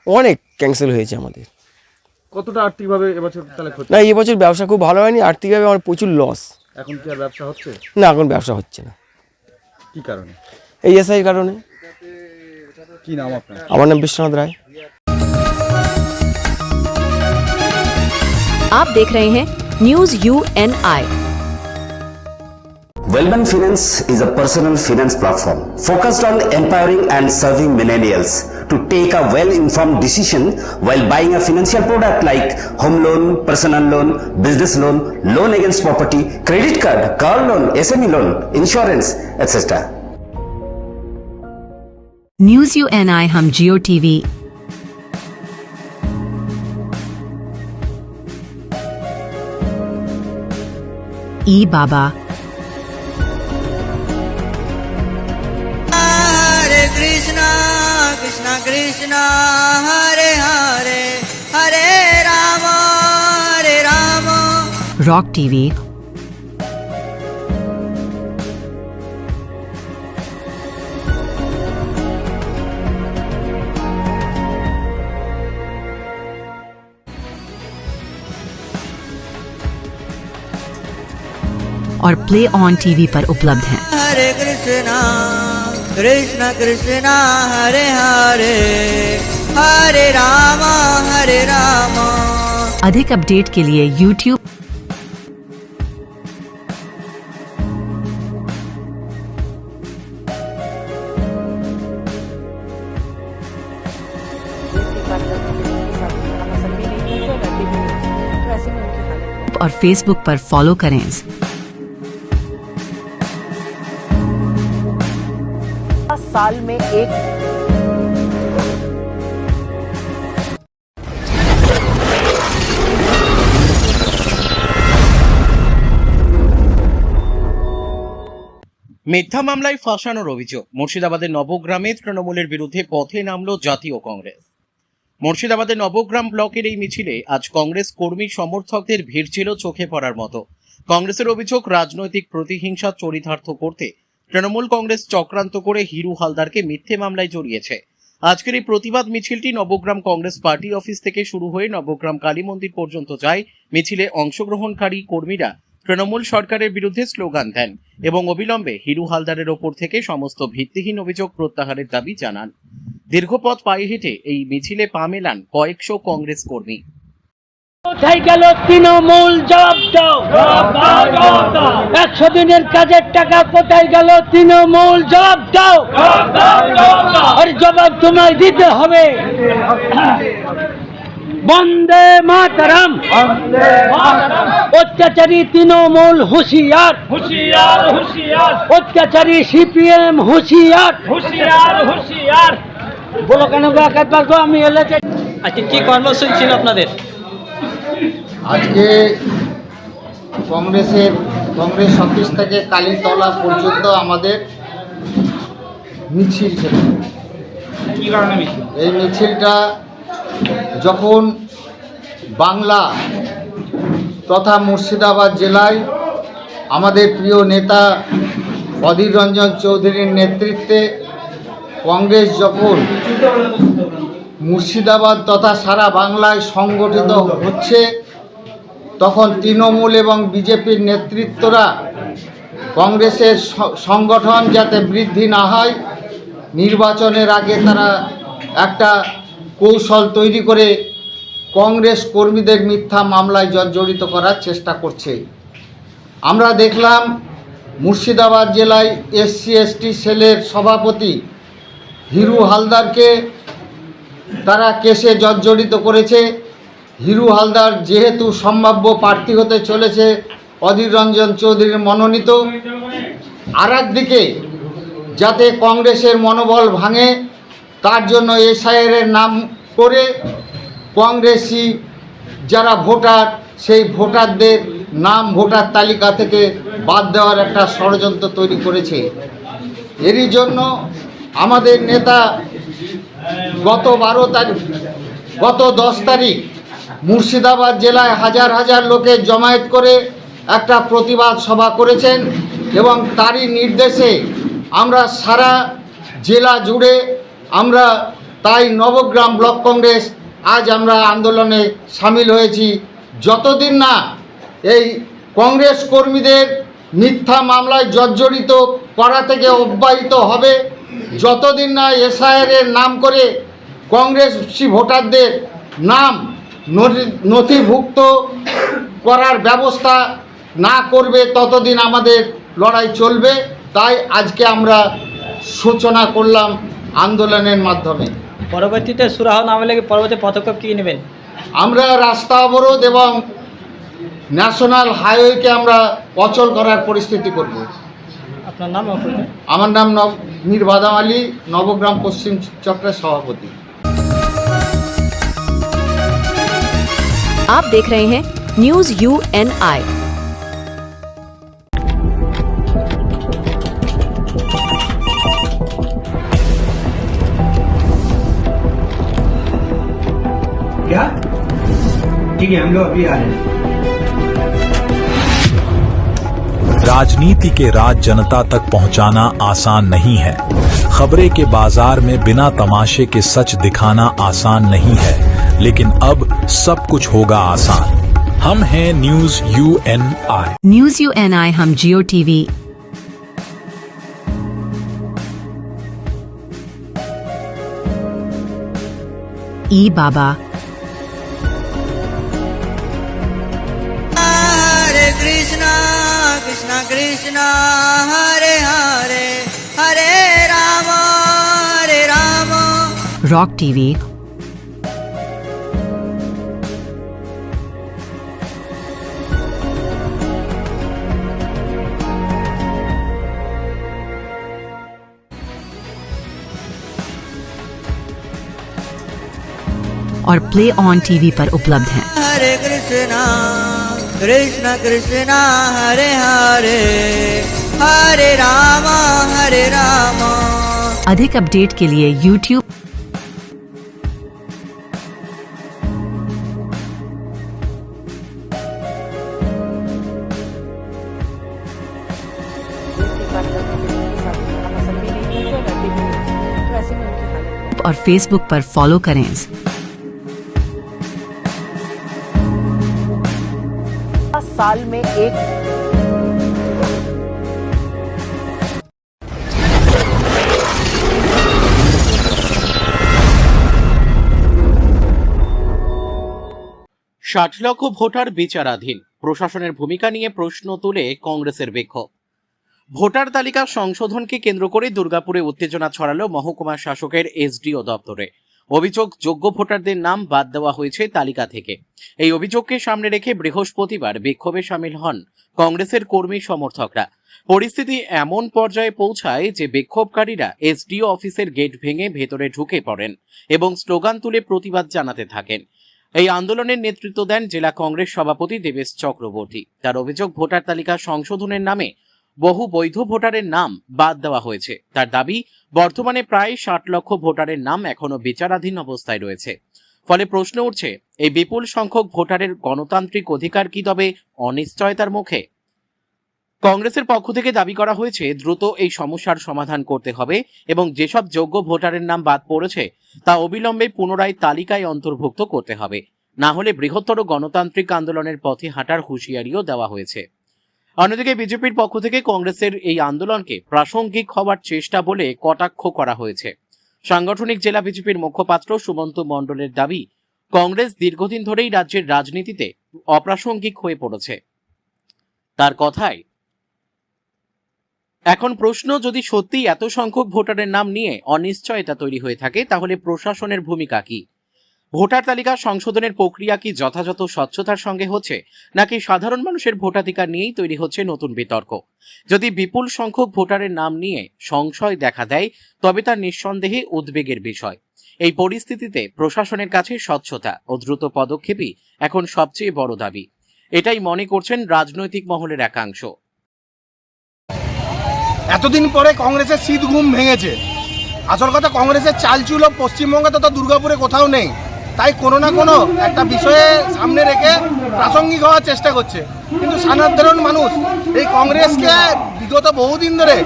অনেক ক্যান্সেল হয়েছে আমাদের। কতটা আর্থিকভাবে এবছর তাহলে ক্ষতি? না, এই বছর ব্যবসা খুব ভালো হয়নি, আর্থিকভাবে আমার প্রচুর লস। এখন কি আর ব্যবসা হচ্ছে? না, এখন ব্যবসা হচ্ছে না। কি কারণে? এই এসআইয়ের কারণে। কি নাম আপনার? আমার নাম বিশ্বনাথ রায়। आप देख रहे हैं news UNI। Wellman Finance is a personal finance platform focused on empowering and serving millennials to take a well-informed decision while buying a financial product like home loan, personal loan, business loan, loan against property, credit card, car loan, SME loan, insurance, etc. News UNI हम जियो TV ई बाबा हरे Krishna Krishna Krishna Hare Hare Hare Ram rock TV और play on TV पर उपलब्ध हैं। हरे कृष्णा कृष्णा कृष्णा हरे हरे हरे राम अधिक update के लिए YouTube और Facebook पर फॉलो करें। साल में एक মিথ্যা মামলায় ফাঁসানোর অভিযোগ মুর্শিদাবাদের নবগ্রামে তৃণমূলের বিরুদ্ধে পথে নামল জাতীয় কংগ্রেস। মুর্শিদাবাদের নবগ্রাম ব্লকের এই মিছিলে আজ কংগ্রেস কর্মী সমর্থকদের ভিড় ছিল চোখে পড়ার মতো। কংগ্রেসের অভিযোগ, রাজনৈতিক প্রতিহিংসা চরিতার্থ করতে তৃণমূল কংগ্রেস চক্রান্ত করে হিরু হালদারকে মিথ্যে মামলায় জড়িয়েছে। আজকের এই প্রতিবাদ মিছিলটি নবগ্রাম কংগ্রেস পার্টি অফিস থেকে শুরু হয়ে নবগ্রাম কালী মন্দির পর্যন্ত যায়। মিছিলে অংশগ্রহণকারী কর্মীরা তৃণমূল সরকারের বিরুদ্ধে স্লোগান দেন এবং অবিলম্বে হিরু হালদারের ওপর থেকে সমস্ত ভিত্তিহীন অভিযোগ প্রত্যাহারের দাবি জানান। দীর্ঘ পথ পায়ে হেঁটে এই মিছিলে পা মেলান কয়েকশো কংগ্রেস কর্মী। কোথায় গেল তৃণমূল? জবাব দাও। 100 দিনের কাজের টাকা কোথায় গেল তৃণমূল? জবাব দাও। আর জবাব তোমায় দিতে হবে। বন্দে মাতরম। অত্যাচারী তৃণমূল হুঁশিয়ার, হুঁশিয়ার, হুঁশিয়ার। অত্যাচারী সিপিএম হুঁশিয়ার, হুঁশিয়ার, হুঁশিয়ার। বলো কেন একবার তো আমি এলাকা। আজকে কি কর্মসূচি ছিল আপনাদের? আজকে কংগ্রেস অফিস থেকে কালীতলা পর্যন্ত আমাদের মিছিল ছিল। কি কারণে মিছিল? এই মিছিলটা যখন বাংলা তথা মুর্শিদাবাদ জেলায় আমাদের প্রিয় নেতা অধীর রঞ্জন চৌধুরীর নেতৃত্বে কংগ্রেস যখন মুর্শিদাবাদ তথা সারা বাংলায় সংগঠিত হচ্ছে, তখন তৃণমূল এবং বিজেপির নেতৃত্বরা কংগ্রেসের সংগঠন যাতে বৃদ্ধি না হয়, নির্বাচনের আগে তারা একটা কৌশল তৈরি করে কংগ্রেস কর্মীদের মিথ্যা মামলায় জর্জরিত করার চেষ্টা করছে। আমরা দেখলাম মুর্শিদাবাদ জেলায় SC/ST সেলের সভাপতি হিরু হালদারকে তারা কেসে জর্জরিত করেছে। হিরু হালদার যেহেতু সম্ভাব্য প্রার্থী হতে চলেছে অধীর রঞ্জন চৌধুরীর মনোনীত, আর একদিকে যাতে কংগ্রেসের মনোবল ভাঙে তার জন্য SIR নাম করে কংগ্রেসি যারা ভোটার সেই ভোটারদের নাম ভোটার তালিকা থেকে বাদ দেওয়ার একটা ষড়যন্ত্র তৈরি করেছে। এরই জন্য আমাদের নেতা গত 10 তারিখ মুর্শিদাবাদ জেলায় হাজার হাজার লোকের জমায়েত করে একটা প্রতিবাদ সভা করেছেন এবং তারই নির্দেশে আমরা সারা জেলা জুড়ে আমরা তাই নবগ্রাম ব্লক কংগ্রেস আজ আমরা আন্দোলনে সামিল হয়েছি। যতদিন না এই কংগ্রেস কর্মীদের মিথ্যা মামলায় জর্জরিত করা থেকে অব্যাহত হবে, যতদিন না এসআইআর এর নাম করে কংগ্রেসী ভোটারদের নাম নথিভুক্ত করার ব্যবস্থা না করবে, ততদিন আমাদের লড়াই চলবে। তাই আজকে আমরা সূচনা করলাম আন্দোলনের মাধ্যমে। পরবর্তীতে সুরাহ না হলে পরবর্তী পদক্ষেপ কী নেবেন? আমরা রাস্তা অবরোধ এবং ন্যাশনাল হাইওয়েকে আমরা অচল করার পরিস্থিতি করব। আপনার নাম? আমার নাম মীর বাদাম আলী, নবগ্রাম পশ্চিম চক্রের সভাপতি। आप देख रहे हैं न्यूज UNI। क्या ठीक है, हम लोग अभी आ रहे हैं। राजनीति के राज जनता तक पहुंचाना आसान नहीं है। खबरें के बाजार में बिना तमाशे के सच दिखाना आसान नहीं है, लेकिन अब सब कुछ होगा आसान। हम हैं न्यूज UNI। न्यूज UNI हम जियो टीवी, ई बाबा, हरे कृष्णा कृष्णा कृष्णा हरे हरे हरे राम रॉक टीवी, और प्ले ऑन टीवी पर उपलब्ध हैं। हरे कृष्णा कृष्णा कृष्णा हरे हरे हरे राम अधिक अपडेट के लिए YouTube और Facebook पर फॉलो करें। साल में एक ষাট লক্ষ ভোটার বিচারাধীন, প্রশাসনের ভূমিকা নিয়ে প্রশ্ন তুলে কংগ্রেসের বিক্ষোভ। ভোটার তালিকা সংশোধনকে কেন্দ্র করে দুর্গাপুরে উত্তেজনা ছড়ালো মহকুমা শাসকের SDO দপ্তরে। অভিযোগ, যোগ্য ভোটারদের নাম বাদ দেওয়া হয়েছে তালিকা থেকে। এই অভিযোগকে সামনে রেখে বৃহস্পতিবার বিক্ষোভে সামিল হন কংগ্রেসের কর্মী সমর্থকরা। পরিস্থিতি এমন পর্যায়ে পৌঁছায় যে বিক্ষোভকারীরা SDO অফিসের গেট ভেঙে ভেতরে ঢুকে পড়েন এবং স্লোগান তুলে প্রতিবাদ জানাতে থাকেন। এই আন্দোলনের নেতৃত্ব দেন জেলা কংগ্রেস সভাপতি দেবেশ চক্রবর্তী। তার অভিযোগ, ভোটার তালিকা সংশোধনের নামে বহু বৈধ ভোটারের নাম বাদ দেওয়া হয়েছে। তার দাবি, বর্তমানে প্রায় 60 লক্ষ ভোটারের নাম এখনো বিচারাধীন অবস্থায় রয়েছে। ফলে প্রশ্ন উঠছে, এই বিপুল সংখ্যক ভোটারের গণতান্ত্রিক অধিকার কি তবে অনিশ্চয়তার মুখে? কংগ্রেসের পক্ষ থেকে দাবি করা হয়েছে, দ্রুত এই সমস্যার সমাধান করতে হবে এবং যেসব যোগ্য ভোটারের নাম বাদ পড়েছে তা অবিলম্বে পুনরায় তালিকায় অন্তর্ভুক্ত করতে হবে, না হলে বৃহত্তর গণতান্ত্রিক আন্দোলনের পথে হাঁটার হুঁশিয়ারিও দেওয়া হয়েছে। অন্যদিকে বিজেপির পক্ষ থেকে কংগ্রেসের এই আন্দোলনকে প্রাসঙ্গিক হওয়ার চেষ্টা বলে কটাক্ষ করা হয়েছে। সাংগঠনিক জেলা বিজেপির মুখপাত্র সুমন্ত মণ্ডলের দাবি, কংগ্রেস দীর্ঘদিন ধরেই রাজ্যের রাজনীতিতে অপ্রাসঙ্গিক হয়ে পড়েছে। তার কথায়, এখন প্রশ্ন, যদি সত্যি এত সংখ্যক ভোটারের নাম নিয়ে অনিশ্চয়তা তৈরি হয়ে থাকে তাহলে প্রশাসনের ভূমিকা কি? ভোটার তালিকা সংশোধনের প্রক্রিয়া কি যথাযথ স্বচ্ছতার সঙ্গে হচ্ছে, নাকি সাধারণ মানুষের ভোটাধিকার নিয়েই তৈরি হচ্ছে নতুন বিতর্ক? যদি বিপুল সংখ্যক ভোটারের নাম নিয়ে সংশয় দেখা দেয় তবে তা নিঃসন্দেহে উদ্বেগের বিষয়। এই পরিস্থিতিতে প্রশাসনের কাছে স্বচ্ছতা ও দ্রুত পদক্ষেপই এখন সবচেয়ে বড় দাবি, এটাই মনে করছেন রাজনৈতিক মহলের একাংশ। এতদিন পরে কংগ্রেসের শীত ঘুম ভেঙেছে। আসল কথা কংগ্রেসের চালচুলো পশ্চিমবঙ্গে তো দুর্গাপুরে কোথাও নেই, তাই কোনো না কোনো একটা বিষয়ে সামনে রেখে প্রাসঙ্গিক হওয়ার চেষ্টা করছে। কিন্তু সাধারণ মানুষ এই কংগ্রেসকে বিগত বহুদিন ধরে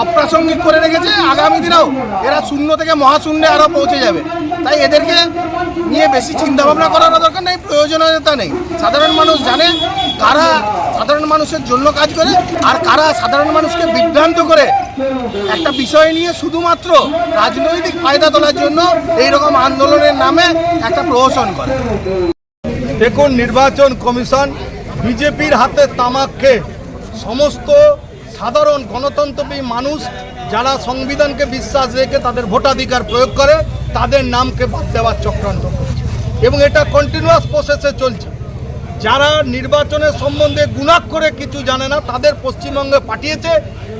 অপ্রাসঙ্গিক করে রেখেছে। আগামী দিনেও এরা শূন্য থেকে মহাশূন্যে আরও পৌঁছে যাবে, তাই এদেরকে নিয়ে বেশি চিন্তাভাবনা করার দরকার নেই, প্রয়োজনীয়তা নেই। সাধারণ মানুষ জানে কারা সাধারণ মানুষের জন্য কাজ করে আর কারা সাধারণ মানুষকে বিভ্রান্ত করে একটা বিষয় নিয়ে শুধুমাত্র রাজনৈতিক ফায়দা তোলার জন্য এইরকম আন্দোলনের নামে একটা প্রহসন করে। দেখুন, নির্বাচন কমিশন বিজেপির হাতে তামাক খেয়ে সমস্ত সাধারণ গণতন্ত্রী মানুষ যারা সংবিধানকে বিশ্বাস রেখে তাদের ভোটাধিকার প্রয়োগ করে তাদের নামকে বাদ দেওয়ার চক্রান্ত করছে এবং এটা কন্টিনিউয়াস প্রসেসে চলছে। যারা নির্বাচনের সম্বন্ধে গুণাক্ষরে কিছু জানে না তাদের পশ্চিমবঙ্গে পাঠিয়েছে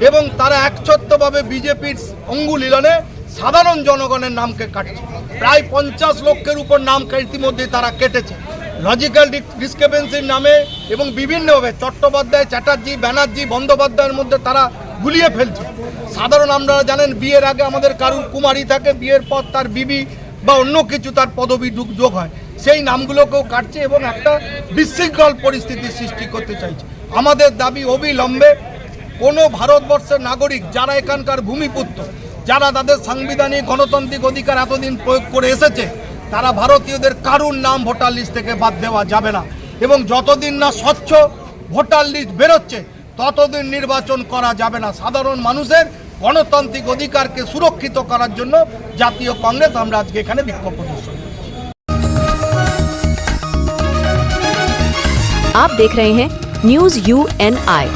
এবং তারা একচ্ছত্রভাবে বিজেপির অঙ্গুলিলনে সাধারণ জনগণের নামকে কাটছে। প্রায় 50 লক্ষের উপর নাম ইতিমধ্যে তারা কেটেছে লজিক্যাল ডিসক্রিপেন্সির নামে এবং বিভিন্নভাবে চট্টোপাধ্যায়, চ্যাটার্জি, ব্যানার্জি, বন্দ্যোপাধ্যায়ের মধ্যে তারা গুলিয়ে ফেলছে। সাধারণ আপনারা জানেন বিয়ের আগে আমাদের কারুর কুমারী থাকে, বিয়ের পর তার বিবি বা অন্য কিছু তার পদবি যোগ হয়, সেই নামগুলোকেও কাটছে এবং একটা বিশৃঙ্খল পরিস্থিতির সৃষ্টি করতে চাইছে। আমাদের দাবি অবিলম্বে কোনো ভারতবর্ষের নাগরিক যারা এখানকার ভূমিপুত্র, যারা তাদের সাংবিধানিক গণতান্ত্রিক অধিকার এতদিন প্রয়োগ করে এসেছে, তারা ভারতীয়দের কারুর নাম ভোটার লিস্ট থেকে বাদ দেওয়া যাবে না এবং যতদিন না স্বচ্ছ ভোটার লিস্ট বেরোচ্ছে ততদিন নির্বাচন করা যাবে না। সাধারণ মানুষের গণতান্ত্রিক অধিকারকে সুরক্ষিত করার জন্য জাতীয় কংগ্রেস আমরা আজকে এখানে বিক্ষোভ প্রদর্শন করছি। आप देख रहे हैं news UNI।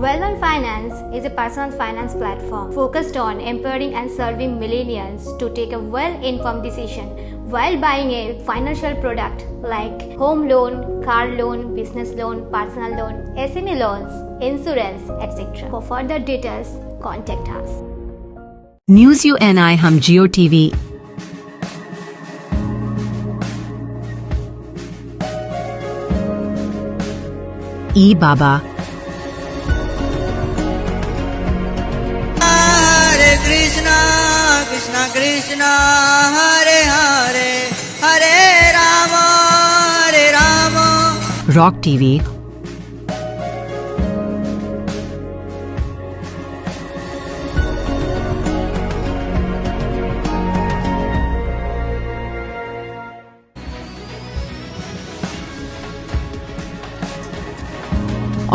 Well-on Finance is a personal finance platform focused on empowering and serving millennials to take a well-informed decision while buying a financial product like home loan, car loan, business loan, personal loan, SME loans, insurance, etc. For further details, contact us. News UNI हम जियो TV, ई बाबा, हरे Krishna Krishna Krishna Hare Hare Hare Ram rock TV,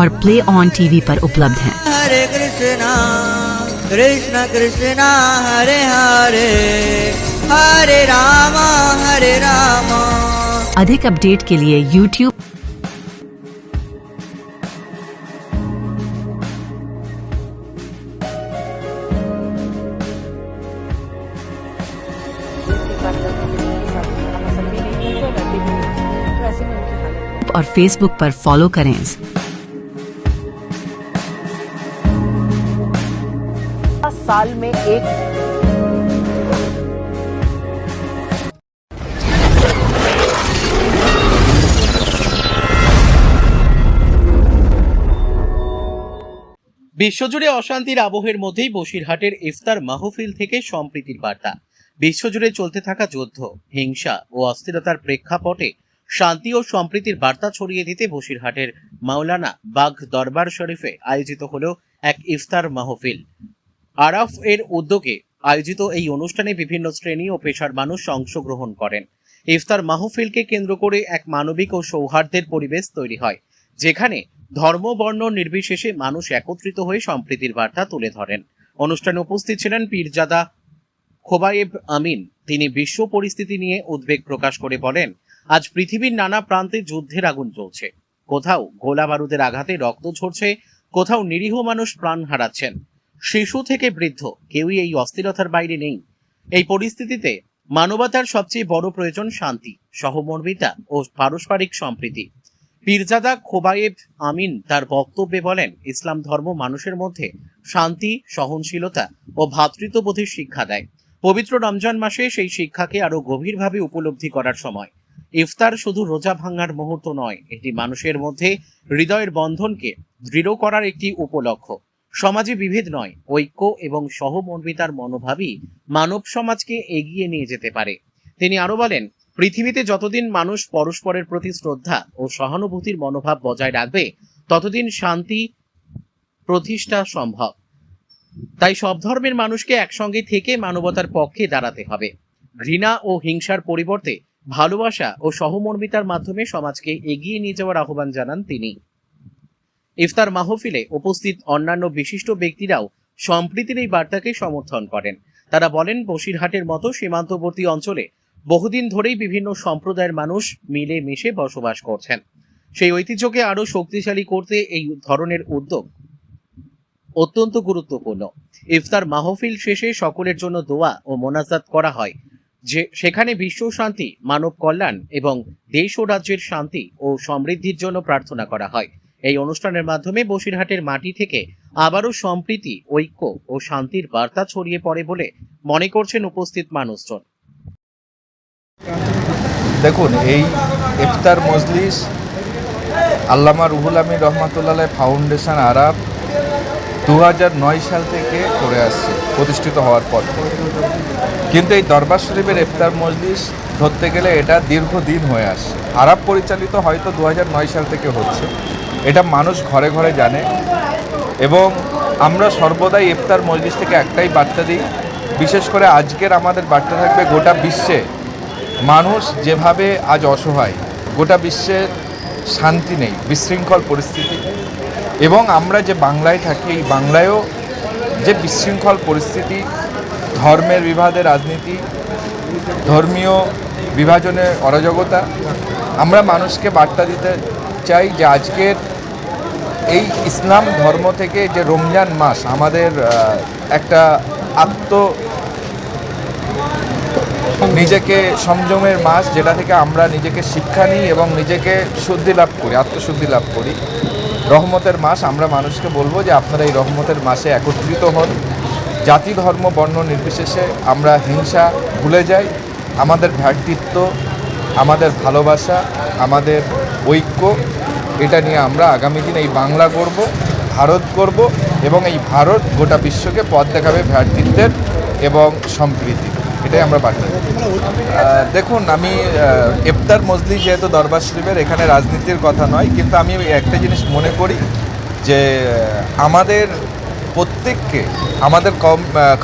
और play on TV पर उपलब्ध हैं। हरे कृष्णा कृष्णा कृष्णा हरे हरे हरे राम अधिक update के लिए YouTube और Facebook पर फॉलो करें। साल में एक বিশ্বজুড়ে অশান্তির আবহের মধ্যেই বসিরহাটের ইফতার মাহফিল থেকে সম্প্রীতির বার্তা। বিশ্বজুড়ে চলতে থাকা যুদ্ধ, হিংসা ও অস্থিরতার প্রেক্ষাপটে শান্তি ও সম্প্রীতির বার্তা ছড়িয়ে দিতে বসিরহাটের মাওলানা বাগ দরবার শরীফে আয়োজিত হলো এক ইফতার মাহফিল। আরাফ এর উদ্যোগে আয়োজিত এই অনুষ্ঠানে বিভিন্ন শ্রেণী ও পেশার মানুষ অংশগ্রহণ করেন। ইফতার মাহফিলকে কেন্দ্র করে এক মানবিক ও সৌহার্দ্যের পরিবেশ তৈরি হয়, যেখানে ধর্ম বর্ণ নির্বিশেষে মানুষ একত্রিত হয়ে সম্প্রীতির বার্তা তুলে ধরেন। অনুষ্ঠানে উপস্থিত ছিলেন পীরজাদা খোবায়েব আমিন। তিনি বিশ্ব পরিস্থিতি নিয়ে উদ্বেগ প্রকাশ করে বলেন, আজ পৃথিবীর নানা প্রান্তে যুদ্ধের আগুন জ্বলছে, কোথাও গোলা বারুদের আঘাতে রক্ত ঝরছে, কোথাও নিরীহ মানুষ প্রাণ হারাচ্ছেন। শিশু থেকে বৃদ্ধ কেউই এই অস্থিরতার বাইরে নেই। এই পরিস্থিতিতে মানবতার সবচেয়ে বড় প্রয়োজন শান্তি, সহমর্মিতা ও পারস্পরিক সম্প্রীতি। পীরজাদা খোবায়েব আমিন তার বক্তব্যে বলেন, ইসলাম ধর্ম মানুষের মধ্যে শান্তি, সহনশীলতা ও ভ্রাতৃত্ববোধের শিক্ষা দেয়। পবিত্র রমজান মাসে সেই শিক্ষাকে আরো গভীরভাবে উপলব্ধি করার সময়। ইফতার শুধু রোজা ভাঙার মুহূর্ত নয়, এটি মানুষের মধ্যে হৃদয়ের বন্ধনকে দৃঢ় করার একটি উপলক্ষ্য। সমাজে বিভেদ নয়, ঐক্য এবং সহমর্মিতার মনোভাবই মানব সমাজকে এগিয়ে নিয়ে যেতে পারে। তিনি আরো বলেন, পৃথিবীতে যতদিন মানুষ পরস্পরের প্রতি শ্রদ্ধা ও সহানুভূতির মনোভাব বজায় রাখবে, ততদিন শান্তি প্রতিষ্ঠা সম্ভব। তাই সব ধর্মের মানুষকে একসঙ্গে থেকে মানবতার পক্ষে দাঁড়াতে হবে। ঘৃণা ও হিংসার পরিবর্তে ভালোবাসা ও সহমর্মিতার মাধ্যমে সমাজকে এগিয়ে নিয়ে যাওয়ার আহ্বান জানান তিনি। ইফতার মাহফিলে উপস্থিত অন্যান্য বিশিষ্ট ব্যক্তিরাও সম্প্রীতির এই বার্তাকে সমর্থন করেন। তারা বলেন, বসিরহাটের মতো সীমান্তবর্তী অঞ্চলে বহুদিন ধরেই বিভিন্ন সম্প্রদায়ের মানুষ মিলে মিশে বসবাস করছেন। সেই ঐতিহ্যকে আরো শক্তিশালী করতে এই ধরনের উদ্যোগ অত্যন্ত গুরুত্বপূর্ণ। ইফতার মাহফিল শেষে সকলের জন্য দোয়া ও মোনাজাত করা হয়, যে সেখানে বিশ্ব শান্তি, মানব কল্যাণ এবং দেশ ও রাজ্যের শান্তি ও সমৃদ্ধির জন্য প্রার্থনা করা হয়। এই অনুষ্ঠানের মাধ্যমে বসিরহাটের মাটি থেকে আবারও সম্প্রীতি, ঐক্য ও শান্তির বার্তা ছড়িয়ে পড়ে বলে মনে করছেন উপস্থিত মানুষজন। দেখুন, এই ইফতার মজলিস আল্লামা রুহুল আমিন রহমাতুল্লাহ ফাউন্ডেশন আরাব 2009 সাল থেকে করে আসছে, প্রতিষ্ঠিত হওয়ার পর থেকে। কিন্তু এই দরবার শরীফের ইফতার মজলিস ধরতে গেলে এটা দীর্ঘদিন হয়ে আসছে। আরাব পরিচালিত হয়তো 2009 সাল থেকে হচ্ছে, এটা মানুষ ঘরে ঘরে জানে। এবং আমরা সর্বদাই ইফতার মজলিস থেকে একটাই বার্তা দিই, বিশেষ করে আজকের আমাদের বার্তা থাকবে গোটা বিশ্বে মানুষ যেভাবে আজ অসহায়, গোটা বিশ্বের শান্তি নেই, বিশৃঙ্খল পরিস্থিতি, এবং আমরা যে বাংলায় থাকি এই বাংলায়ও যে বিশৃঙ্খল পরিস্থিতি, ধর্মের বিভাদে রাজনীতি, ধর্মীয় বিভাজনে অরাজকতা, আমরা মানুষকে বার্তা দিতে চাই যে আজকের এই ইসলাম ধর্ম থেকে যে রমজান মাস আমাদের একটা নিজেকে সংযমের মাস, যেটা থেকে আমরা নিজেকে শিক্ষা নিই এবং নিজেকে শুদ্ধি লাভ করি, আত্মশুদ্ধি লাভ করি, রহমতের মাস। আমরা মানুষকে বলবো যে আপনারা এই রহমতের মাসে একত্রিত হন, জাতি ধর্ম বর্ণ নির্বিশেষে আমরা হিংসা ভুলে যাই, আমাদের ভ্রাতৃত্ব, আমাদের ভালোবাসা, আমাদের ঐক্য, এটা নিয়ে আমরা আগামী দিনে এই বাংলা গড়ব, ভারত গড়ব, এবং এই ভারত গোটা বিশ্বকে পথ দেখাবে ভ্রাতৃত্বের এবং সম্প্রীতি। এটাই আমরা বার্তা দিই। দেখুন, আমি ইফতার মজলিস যেহেতু দরবার শরীফের, এখানে রাজনীতির কথা নয়, কিন্তু আমি একটা জিনিস মনে করি যে আমাদের প্রত্যেককে, আমাদের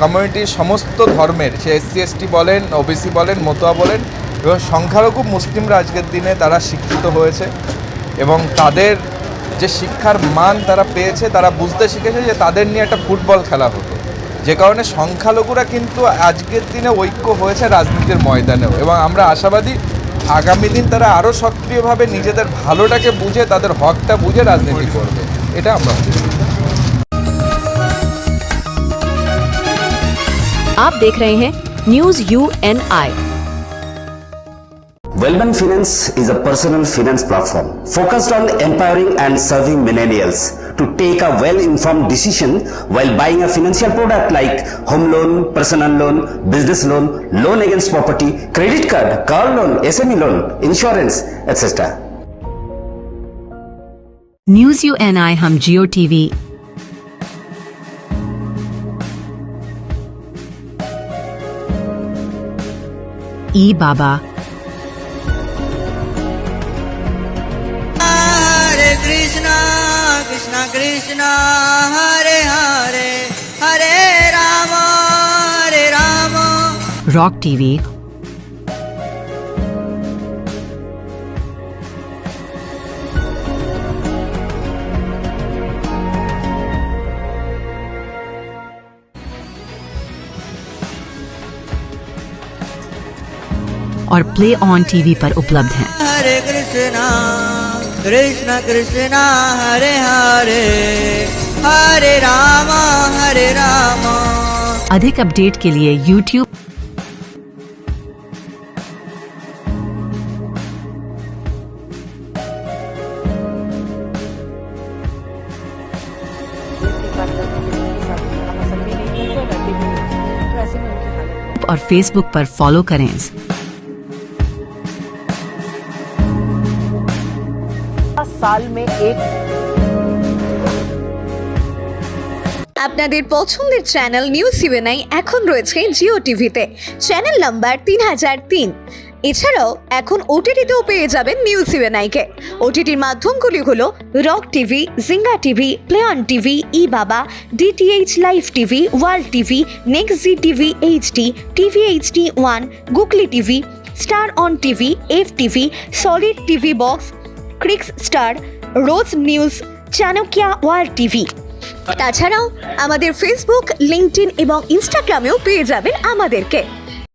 কমিউনিটির সমস্ত ধর্মের, সে SC ST বলেন, OBC বলেন, মতুয়া বলেন, এবং সংখ্যালঘু মুসলিমরা আজকের দিনে তারা শিক্ষিত হয়েছে এবং তাদের যে শিক্ষার মান তারা পেয়েছে, তারা বুঝতে শিখেছে যে তাদের নিয়ে একটা ফুটবল খেলা হতো, যে কারণে সংখ্যালঘুরা কিন্তু আজকের দিনে ঐক্য হয়েছে রাজনীতির ময়দানেও। এবং আমরা আশাবাদী আগামী দিন তারা আরও সক্রিয়ভাবে নিজেদের ভালোটাকে বুঝে, তাদের হকটা বুঝে রাজনীতি করবে, এটা আমরা। आप देख रहे हैं news UNI। Wellman Finance is a personal finance platform focused on empowering and serving millennials to take a well-informed decision while buying a financial product like home loan, personal loan, business loan, loan against property, credit card, car loan, SME loan, insurance, etc. News UNI हम जियो TV, बाबा, हरे Krishna Krishna Krishna Hare Hare Hare Ram rock TV, और play on TV पर उपलब्ध हैं। हरे कृष्णा कृष्णा कृष्णा हरे हरे हरे राम अधिक update के लिए YouTube और Facebook पर फॉलो करें। साल में एक আপনাদের পছন্দের চ্যানেল নিউজ ইউএনআই এখন রয়েছে জিও টিভিতে, চ্যানেল নাম্বার 3003। এছাড়াও এখন ওটিটিতেও পেয়ে যাবেন নিউজ ইউএনআইকে। ওটিটির মাধ্যমগুলি হলো রক টিভি, জিঙ্গা টিভি, প্লে অন টিভি, ই বাবা, DTH live TV, world TV, next G TV HD, TV HD 1, googly TV, star on TV, F TV, solid TV box, ক্রিক্স স্টার, রোজ নিউজ, চাণক্যা ওয়ার্ল্ড টিভি। তাছাড়াও আমাদের Facebook, LinkedIn এবং ইনস্টাগ্রামেও পেয়ে যাবেন আমাদেরকে।